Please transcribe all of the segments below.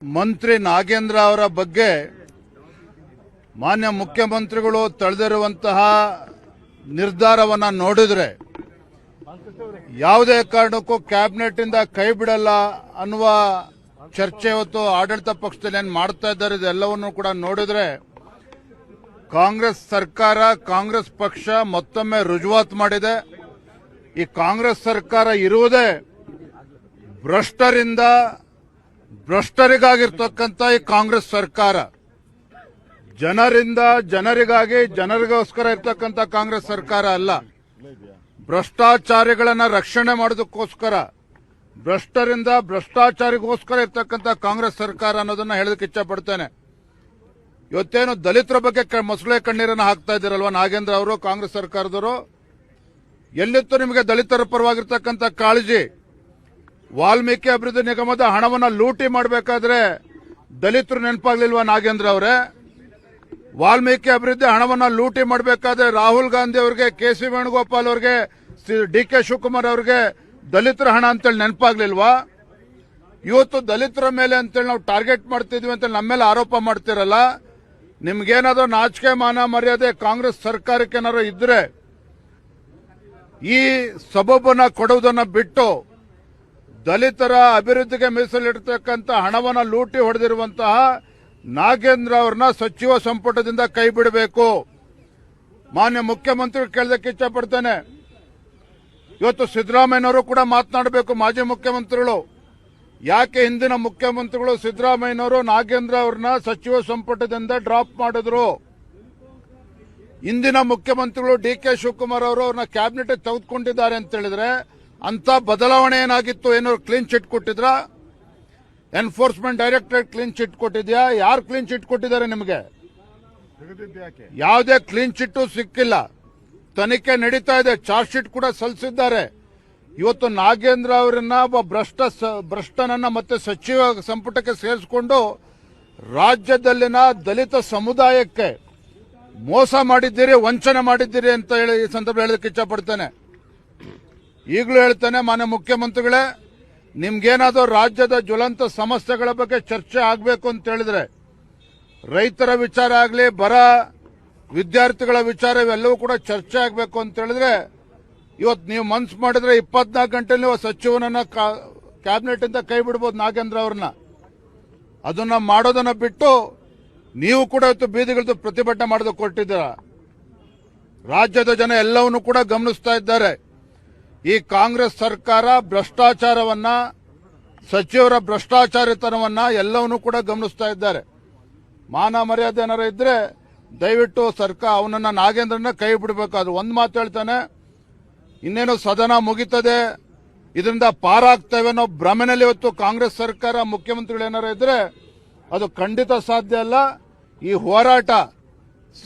ಮಂತ್ರಿ ನಾಗೇಂದ್ರ ಅವರ ಬಗ್ಗೆ ಮಾನ್ಯ ಮುಖ್ಯಮಂತ್ರಿಗಳು ತಳೆದಿರುವಂತಹ ನಿರ್ಧಾರವನ್ನ ನೋಡಿದ್ರೆ ಯಾವುದೇ ಕಾರಣಕ್ಕೂ ಕ್ಯಾಬಿನೆಟ್ ಇಂದ ಕೈ ಬಿಡಲ್ಲ ಅನ್ನುವ ಚರ್ಚೆ ಇವತ್ತು ಆಡಳಿತ ಪಕ್ಷದಲ್ಲಿ ಏನು ಮಾಡ್ತಾ ಇದ್ದಾರೆ ಇದೆಲ್ಲವನ್ನು ಕೂಡ ನೋಡಿದ್ರೆ ಕಾಂಗ್ರೆಸ್ ಸರ್ಕಾರ ಕಾಂಗ್ರೆಸ್ ಪಕ್ಷ ಮತ್ತೊಮ್ಮೆ ರುಜುವಾತು ಮಾಡಿದೆ. ಈ ಕಾಂಗ್ರೆಸ್ ಸರ್ಕಾರ ಇರುವುದೇ ಭ್ರಷ್ಟರಿಗಾಗಿರ್ತಕ್ಕಂಥ ಈ ಕಾಂಗ್ರೆಸ್ ಸರ್ಕಾರ, ಜನರಿಂದ ಜನರಿಗಾಗಿ ಜನರಿಗೋಸ್ಕರ ಇರ್ತಕ್ಕಂಥ ಕಾಂಗ್ರೆಸ್ ಸರ್ಕಾರ ಅಲ್ಲ. ಭ್ರಷ್ಟಾಚಾರಿಗಳನ್ನ ರಕ್ಷಣೆ ಮಾಡೋದಕ್ಕೋಸ್ಕರ, ಭ್ರಷ್ಟರಿಂದ ಭ್ರಷ್ಟಾಚಾರಿಗೋಸ್ಕರ ಇರ್ತಕ್ಕಂಥ ಕಾಂಗ್ರೆಸ್ ಸರ್ಕಾರ ಅನ್ನೋದನ್ನ ಹೇಳೋದಕ್ಕೆ ಇಚ್ಛಪಡ್ತೇನೆ. ಇವತ್ತೇನು ದಲಿತರ ಬಗ್ಗೆ ಮೊಸಳೆ ಕಣ್ಣೀರನ್ನು ಹಾಕ್ತಾ ಇದ್ದೀರಲ್ವಾ ನಾಗೇಂದ್ರ ಅವರು, ಕಾಂಗ್ರೆಸ್ ಸರ್ಕಾರದವರು, ಎಲ್ಲಿತ್ತು ನಿಮಗೆ ದಲಿತರ ಪರವಾಗಿರ್ತಕ್ಕಂಥ ಕಾಳಜಿ? ವಾಲ್ಮೀಕಿ ಅಭಿವೃದ್ಧಿ ನಿಗಮದ ಹಣವನ್ನ ಲೂಟಿ ಮಾಡಬೇಕಾದ್ರೆ ದಲಿತರು ನೆನಪಾಗ್ಲಿಲ್ವಾ ನಾಗೇಂದ್ರ ಅವರೇ? ವಾಲ್ಮೀಕಿ ಅಭಿವೃದ್ಧಿ ಹಣವನ್ನ ಲೂಟಿ ಮಾಡಬೇಕಾದ್ರೆ ರಾಹುಲ್ ಗಾಂಧಿ ಅವರಿಗೆ, ಕೆ.ಸಿ. ವೇಣುಗೋಪಾಲ್ ಅವರಿಗೆ, ಡಿ.ಕೆ. ಶಿವಕುಮಾರ್ ಅವರಿಗೆ ದಲಿತರ ಹಣ ಅಂತೇಳಿ ನೆನಪಾಗ್ಲಿಲ್ವಾ? ಇವತ್ತು ದಲಿತರ ಮೇಲೆ ಅಂತೇಳಿ ನಾವು ಟಾರ್ಗೆಟ್ ಮಾಡ್ತಿದ್ವಿ ಅಂತ ನಮ್ಮ ಮೇಲೆ ಆರೋಪ ಮಾಡ್ತಿರಲ್ಲ. ನಿಮ್ಗೇನಾದ್ರೂ ನಾಚಿಕೆ ಮಾನ ಮರ್ಯಾದೆ ಕಾಂಗ್ರೆಸ್ ಸರ್ಕಾರಕ್ಕೆ ಏನಾದ್ರು ಇದ್ರೆ ಈ ಸಬಬನ್ನ ಕೊಡುವುದನ್ನ ಬಿಟ್ಟು ದಲಿತರ ಅಭಿವೃದ್ಧಿಗೆ ಮೀಸಲಿಡತಕ್ಕಂಥ ಹಣವನ್ನ ಲೂಟಿ ಹೊಡೆದಿರುವಂತಹ ನಾಗೇಂದ್ರ ಅವರನ್ನ ಸಚಿವ ಸಂಪುಟದಿಂದ ಕೈ ಬಿಡಬೇಕು. ಮಾನ್ಯ ಮುಖ್ಯಮಂತ್ರಿಗಳು ಕೇಳೋದಕ್ಕೆ ಇಚ್ಛಪಡ್ತೇನೆ. ಇವತ್ತು ಸಿದ್ದರಾಮಯ್ಯನವರು ಕೂಡ ಮಾತನಾಡಬೇಕು. ಮಾಜಿ ಮುಖ್ಯಮಂತ್ರಿಗಳು ಯಾಕೆ ಹಿಂದಿನ ಮುಖ್ಯಮಂತ್ರಿಗಳು ಸಿದ್ದರಾಮಯ್ಯನವರು ನಾಗೇಂದ್ರ ಅವರನ್ನ ಸಚಿವ ಸಂಪುಟದಿಂದ ಡ್ರಾಪ್ ಮಾಡಿದ್ರು? ಇಂದಿನ ಮುಖ್ಯಮಂತ್ರಿಗಳು ಡಿ.ಕೆ. ಶಿವಕುಮಾರ್ ಅವರು ಅವ್ರನ್ನ ಕ್ಯಾಬಿನೆಟ್ ತೆಗೆದುಕೊಂಡಿದ್ದಾರೆ ಅಂತ ಹೇಳಿದ್ರೆ ಅಂತ ಬದಲಾವಣೆ ಏನಾಗಿತ್ತು? ಏನಾದ್ರು ಕ್ಲೀನ್ ಚಿಟ್ ಕೊಟ್ಟಿದ್ರ? ಎನ್ಫೋರ್ಸ್ಮೆಂಟ್ ಡೈರೆಕ್ಟರೇಟ್ ಕ್ಲೀನ್ ಚಿಟ್ ಕೊಟ್ಟಿದ್ಯಾ? ಯಾರು ಕ್ಲೀನ್ ಚಿಟ್ ಕೊಟ್ಟಿದ್ದಾರೆ ನಿಮಗೆ? ಯಾವುದೇ ಕ್ಲೀನ್ ಚಿಟ್ ಸಿಕ್ಕಿಲ್ಲ. ತನಿಖೆ ನಡೀತಾ ಇದೆ, ಚಾರ್ಜ್ ಶೀಟ್ ಕೂಡ ಸಲ್ಲಿಸಿದ್ದಾರೆ. ಇವತ್ತು ನಾಗೇಂದ್ರ ಅವರನ್ನ ಒಬ್ಬ ಭ್ರಷ್ಟನನ್ನ ಮತ್ತೆ ಸಚಿವ ಸಂಪುಟಕ್ಕೆ ಸೇರಿಸಿಕೊಂಡು ರಾಜ್ಯದಲ್ಲಿನ ದಲಿತ ಸಮುದಾಯಕ್ಕೆ ಮೋಸ ಮಾಡಿದ್ದೀರಿ, ವಂಚನೆ ಮಾಡಿದ್ದೀರಿ ಅಂತ ಹೇಳಿ ಈ ಸಂದರ್ಭ ಹೇಳೋದಕ್ಕೆ ಇಚ್ಛಪಡ್ತೇನೆ. ಈಗಲೂ ಹೇಳ್ತೇನೆ, ಮಾನ್ಯ ಮುಖ್ಯಮಂತ್ರಿಗಳೇ, ನಿಮ್ಗೇನಾದ್ರೂ ರಾಜ್ಯದ ಜ್ವಲಂತ ಸಮಸ್ಯೆಗಳ ಬಗ್ಗೆ ಚರ್ಚೆ ಆಗಬೇಕು ಅಂತ ಹೇಳಿದ್ರೆ, ರೈತರ ವಿಚಾರ ಆಗಲಿ, ಬರ, ವಿದ್ಯಾರ್ಥಿಗಳ ವಿಚಾರ ಇವೆಲ್ಲವೂ ಕೂಡ ಚರ್ಚೆ ಆಗಬೇಕು ಅಂತ ಹೇಳಿದ್ರೆ ಇವತ್ತು ನೀವು ಮನ್ಸು ಮಾಡಿದ್ರೆ 24 ಗಂಟೆಯಲ್ಲಿ ನೀವು ಸಚಿವನನ್ನ ಕ್ಯಾಬಿನೆಟ್ ಇಂದ ಕೈ ಬಿಡಬಹುದು ನಾಗೇಂದ್ರ ಅವ್ರನ್ನ. ಅದನ್ನ ಮಾಡೋದನ್ನ ಬಿಟ್ಟು ನೀವು ಕೂಡ ಇವತ್ತು ಬೀದಿಗಿಳಿದು ಪ್ರತಿಭಟನೆ ಮಾಡೋದಕ್ಕೆ ಕೊಟ್ಟಿದ್ದೀರ. ರಾಜ್ಯದ ಜನ ಎಲ್ಲವನ್ನೂ ಕೂಡ ಗಮನಿಸ್ತಾ ಇದ್ದಾರೆ. ಈ ಕಾಂಗ್ರೆಸ್ ಸರ್ಕಾರ ಭ್ರಷ್ಟಾಚಾರವನ್ನ, ಸಚಿವರ ಭ್ರಷ್ಟಾಚಾರಿತನವನ್ನ ಎಲ್ಲವನ್ನೂ ಕೂಡ ಗಮನಿಸ್ತಾ ಇದ್ದಾರೆ. ಮಾನ ಮರ್ಯಾದೆ ಏನಾರ ಇದ್ರೆ ದಯವಿಟ್ಟು ಸರ್ಕಾರ ಅವನನ್ನ ನಾಗೇಂದ್ರನ ಕೈ ಬಿಡಬೇಕು. ಅದು ಒಂದು ಮಾತು ಹೇಳ್ತಾನೆ, ಇನ್ನೇನು ಸದನ ಮುಗಿತದೆ, ಇದರಿಂದ ಪಾರಾಗ್ತೇವೆ ಅನ್ನೋ ಭ್ರಮೆನಲ್ಲಿ ಇವತ್ತು ಕಾಂಗ್ರೆಸ್ ಸರ್ಕಾರ ಮುಖ್ಯಮಂತ್ರಿಗಳು ಏನಾರ ಇದ್ರೆ ಅದು ಖಂಡಿತ ಸಾಧ್ಯ ಅಲ್ಲ. ಈ ಹೋರಾಟ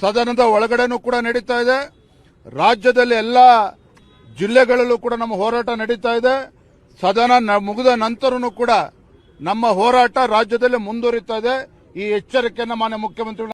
ಸದನದ ಒಳಗಡೆನೂ ಕೂಡ ನಡೀತಾ ಇದೆ. ರಾಜ್ಯದಲ್ಲಿ ಎಲ್ಲ ಜಿಲ್ಲೆಗಳಲ್ಲೂ ಕೂಡ ನಮ್ಮ ಹೋರಾಟ ನಡೀತಾ ಇದೆ. ಸದನ ಮುಗಿದ ನಂತರನೂ ಕೂಡ ನಮ್ಮ ಹೋರಾಟ ರಾಜ್ಯದಲ್ಲಿ ಮುಂದುವರಿತಾ ಇದೆ. ಈ ಎಚ್ಚರಿಕೆಯನ್ನು ಮಾನ್ಯ ಮುಖ್ಯಮಂತ್ರಿಗಳು